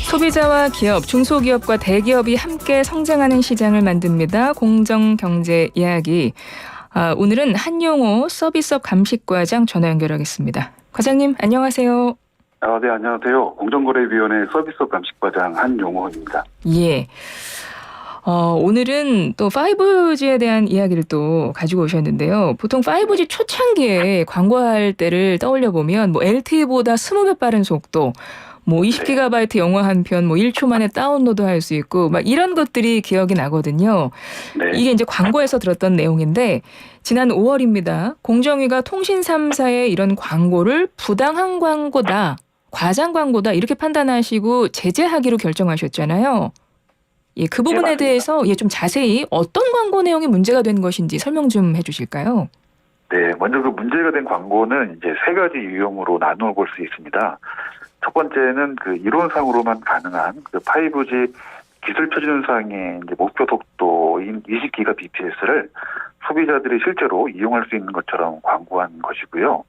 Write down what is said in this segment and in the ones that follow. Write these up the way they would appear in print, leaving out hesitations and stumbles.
소비자와 기업, 중소기업과 대기업이 함께 성장하는 시장을 만듭니다. 공정경제 이야기. 오늘은 한용호 서비스업 감식과장 전화 연결하겠습니다. 과장님 안녕하세요. 네, 안녕하세요. 공정거래위원회 서비스업 감식과장 한용호입니다. 예. 오늘은 또 5G에 대한 이야기를 또 가지고 오셨는데요. 보통 5G 초창기에 광고할 때를 떠올려 보면 LTE보다 20배 빠른 속도, 20GB 영화 한 편 1초 만에 다운로드 할 수 있고 막 이런 것들이 기억이 나거든요. 네. 이게 이제 광고에서 들었던 내용인데 지난 5월입니다. 공정위가 통신 3사의 이런 광고를 부당한 광고다, 과장 광고다 이렇게 판단하시고 제재하기로 결정하셨잖아요. 예, 그 부분에 대해서 좀 자세히 어떤 광고 내용이 문제가 된 것인지 설명 좀 해주실까요? 네, 먼저 그 문제가 된 광고는 이제 세 가지 유형으로 나누어 볼 수 있습니다. 첫 번째는 그 이론상으로만 가능한 그 5G 기술 표준상의 이제 목표 속도인 20GBps를 소비자들이 실제로 이용할 수 있는 것처럼 광고한 것이고요.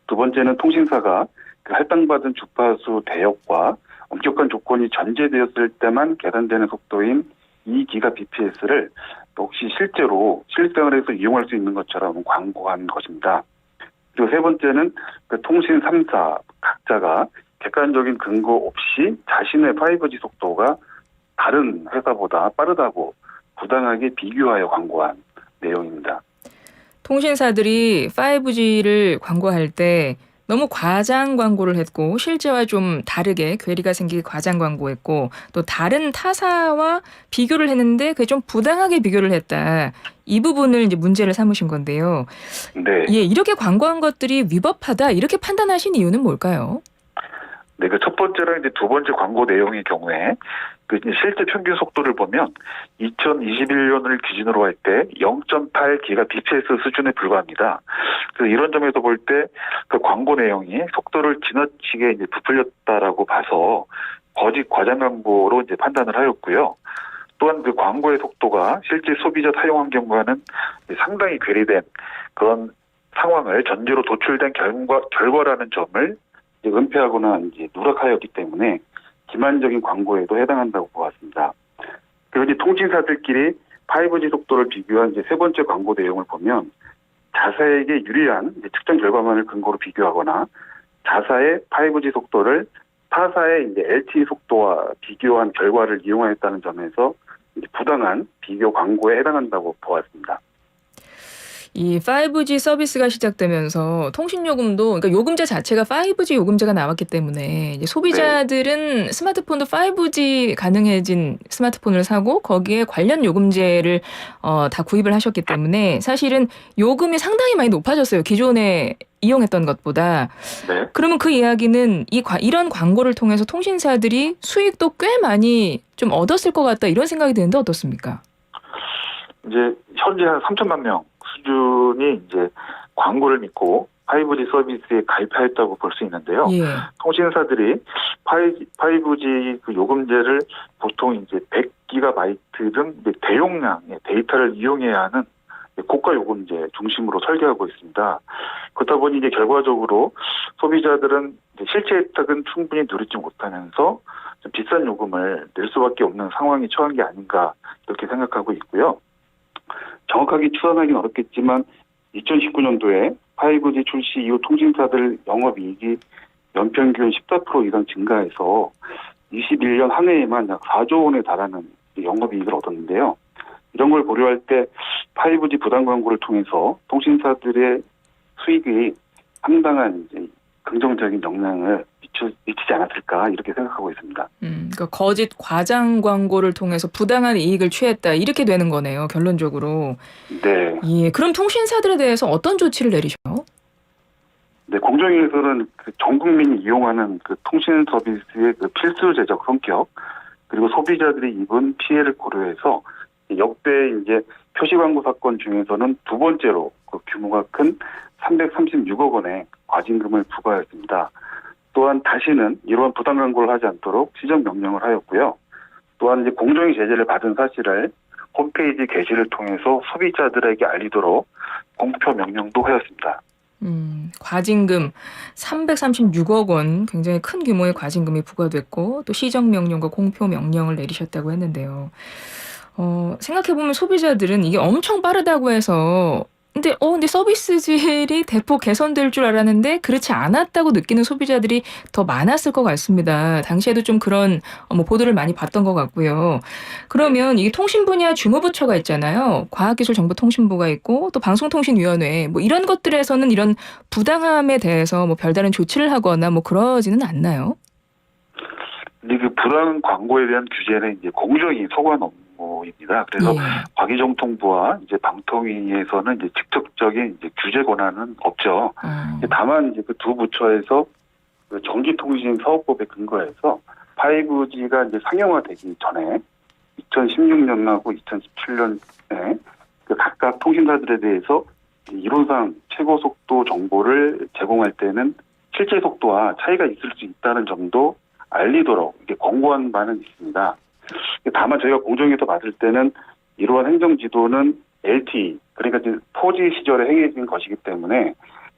두 번째는 통신사가 그 할당받은 주파수 대역과 엄격한 조건이 전제되었을 때만 계산되는 속도인 2GBps를 혹시 실제로 실생활에서 이용할 수 있는 것처럼 광고한 것입니다. 그리고 세 번째는 그 통신 3사 각자가 객관적인 근거 없이 자신의 5G 속도가 다른 회사보다 빠르다고 부당하게 비교하여 광고한 내용입니다. 통신사들이 5G를 광고할 때 너무 과장 광고를 했고 실제와 좀 다르게 괴리가 생기게 과장 광고했고 또 다른 타사와 비교를 했는데 그게 좀 부당하게 비교를 했다. 이 부분을 이제 문제를 삼으신 건데요. 네. 예, 이렇게 광고한 것들이 위법하다 이렇게 판단하신 이유는 뭘까요? 네, 그 첫 번째랑 이제 두 번째 광고 내용의 경우에 그 실제 평균 속도를 보면 2021년을 기준으로 할 때 0.8GBps 수준에 불과합니다. 그래서 이런 점에서 볼 때 그 광고 내용이 속도를 지나치게 이제 부풀렸다라고 봐서 거짓 과장 광고로 이제 판단을 하였고요. 또한 그 광고의 속도가 실제 소비자 사용 환경과는 상당히 괴리된 그런 상황을 전제로 도출된 결과라는 점을 이제 은폐하거나 이제 누락하였기 때문에 기만적인 광고에도 해당한다고 보았습니다. 그리고 이제 통신사들끼리 5G 속도를 비교한 이제 세 번째 광고 내용을 보면 자사에게 유리한 이제 측정 결과만을 근거로 비교하거나 자사의 5G 속도를 타사의 이제 LTE 속도와 비교한 결과를 이용하였다는 점에서 이제 부당한 비교 광고에 해당한다고 보았습니다. 이 5G 서비스가 시작되면서 통신요금도 그러니까 요금제 자체가 5G 요금제가 나왔기 때문에 이제 소비자들은 스마트폰도 5G 가능해진 스마트폰을 사고 거기에 관련 요금제를 다 구입을 하셨기 때문에 사실은 요금이 상당히 많이 높아졌어요. 기존에 이용했던 것보다. 네. 그러면 그 이야기는 이런 광고를 통해서 통신사들이 수익도 꽤 많이 좀 얻었을 것 같다 이런 생각이 드는데 어떻습니까? 이제 현재 한 3천만 명 수준이 이제 광고를 믿고 5G 서비스에 가입하였다고 볼 수 있는데요. 예. 통신사들이 5G 그 요금제를 보통 이제 100GB 등 대용량의 데이터를 이용해야 하는 고가 요금제 중심으로 설계하고 있습니다. 그렇다 보니 이제 결과적으로 소비자들은 이제 실제 혜택은 충분히 누리지 못하면서 좀 비싼 요금을 낼 수밖에 없는 상황이 처한 게 아닌가 이렇게 생각하고 있고요. 정확하게 추산하기는 어렵겠지만 2019년도에 5G 출시 이후 통신사들 영업이익이 연평균 14% 이상 증가해서 21년 한 해에만 약 4조 원에 달하는 영업이익을 얻었는데요. 이런 걸 고려할 때 5G 부당 광고를 통해서 통신사들의 수익이 상당한 이제 긍정적인 영향을 미치지 않았을까 이렇게 생각하고 있습니다. 그러니까 거짓 과장 광고를 통해서 부당한 이익을 취했다 이렇게 되는 거네요. 결론적으로. 네. 예. 그럼 통신사들에 대해서 어떤 조치를 내리셔요? 네, 공정위에서는 그 전 국민이 이용하는 그 통신 서비스의 그 필수제적 성격 그리고 소비자들이 입은 피해를 고려해서 역대 이제 표시 광고 사건 중에서는 두 번째로 그 규모가 큰 336억 원의 과징금을 부과했습니다. 또한 다시는 이러한 부당 광고를 하지 않도록 시정 명령을 하였고요. 또한 이제 공정위 제재를 받은 사실을 홈페이지 게시를 통해서 소비자들에게 알리도록 공표 명령도 하였습니다. 과징금 336억 원 굉장히 큰 규모의 과징금이 부과됐고 또 시정 명령과 공표 명령을 내리셨다고 했는데요. 생각해보면 소비자들은 이게 엄청 빠르다고 해서 근데 서비스 질이 대폭 개선될 줄 알았는데 그렇지 않았다고 느끼는 소비자들이 더 많았을 것 같습니다. 당시에도 좀 그런 뭐 보도를 많이 봤던 것 같고요. 그러면 이게 통신 분야 주무부처가 있잖아요. 과학기술정보통신부가 있고 또 방송통신위원회 뭐 이런 것들에서는 이런 부당함에 대해서 뭐 별다른 조치를 하거나 뭐 그러지는 않나요? 근데 그 부당 광고에 대한 규제는 이제 공정이 소관 업무입니다. 그래서 예. 과기정통부와 이제 방통위에서는 이제 직접적인 이제 규제 권한은 없죠. 다만 이제 그 두 부처에서 그 전기통신사업법에 근거해서 5G가 이제 상용화되기 전에 2016년하고 2017년에 그 각각 통신사들에 대해서 이론상 최고 속도 정보를 제공할 때는 실제 속도와 차이가 있을 수 있다는 점도 알리도록 이렇게 권고한 바는 있습니다. 다만 저희가 공정에서 봤을 때는 이러한 행정지도는 LTE, 그러니까 이제 4G 시절에 행해진 것이기 때문에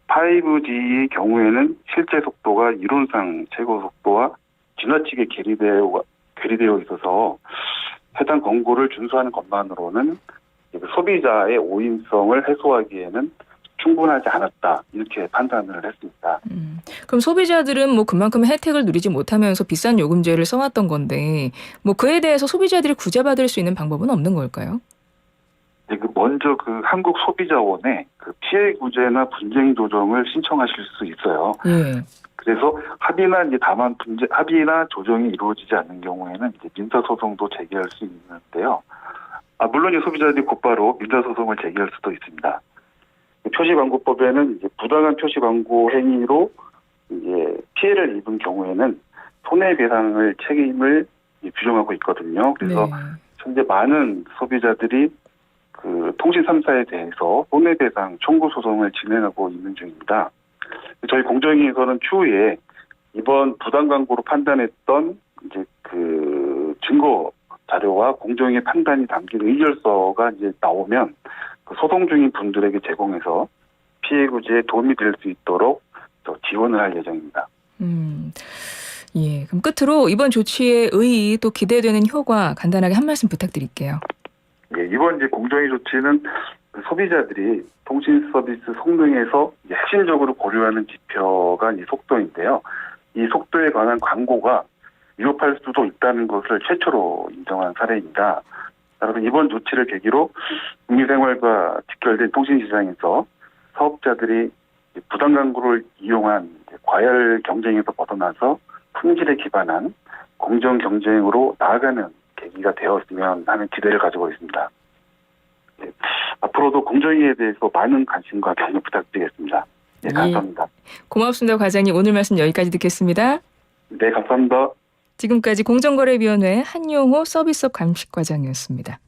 5G 경우에는 실제 속도가 이론상 최고 속도와 지나치게 괴리되어 있어서 해당 권고를 준수하는 것만으로는 소비자의 오인성을 해소하기에는 충분하지 않았다, 이렇게 판단을 했습니다. 그럼 소비자들은 뭐 그만큼 혜택을 누리지 못하면서 비싼 요금제를 써왔던 건데 뭐 그에 대해서 소비자들이 구제받을 수 있는 방법은 없는 걸까요? 네, 먼저 그 한국소비자원에 그 피해 구제나 분쟁 조정을 신청하실 수 있어요. 예. 그래서 합의나 이제 다만 합의나 조정이 이루어지지 않는 경우에는 이제 민사 소송도 제기할 수 있는데요. 물론 이 소비자들이 곧바로 민사 소송을 제기할 수도 있습니다. 표시광고법에는 이제 부당한 표시광고 행위로 이제 피해를 입은 경우에는 손해배상을 책임을 규정하고 있거든요. 그래서 네. 현재 많은 소비자들이 그 통신 3사에 대해서 손해배상 청구 소송을 진행하고 있는 중입니다. 저희 공정위에서는 추후에 이번 부당 광고로 판단했던 이제 그 증거 자료와 공정의 판단이 담긴 의결서가 이제 나오면 그 소송 중인 분들에게 제공해서 피해 구제에 도움이 될 수 있도록 또 지원을 할 예정입니다. 예. 그럼 끝으로 이번 조치의 의의 또 기대되는 효과 간단하게 한 말씀 부탁드릴게요. 예, 이번 이제 공정위 조치는 그 소비자들이 통신 서비스 성능에서 이제 핵심적으로 고려하는 지표가 이 속도인데요. 이 속도에 관한 광고가 위협할 수도 있다는 것을 최초로 인정한 사례입니다. 따라서 이번 조치를 계기로 국민생활과 직결된 통신시장에서 사업자들이 부당 광고를 이용한 과열 경쟁에서 벗어나서 품질에 기반한 공정 경쟁으로 나아가는 계기가 되었으면 하는 기대를 가지고 있습니다. 네, 앞으로도 공정위에 대해서 많은 관심과 격려 부탁드리겠습니다. 네, 감사합니다. 고맙습니다, 과장님. 오늘 말씀 여기까지 듣겠습니다. 네, 감사합니다. 지금까지 공정거래위원회 한용호 서비스업 감식과장이었습니다.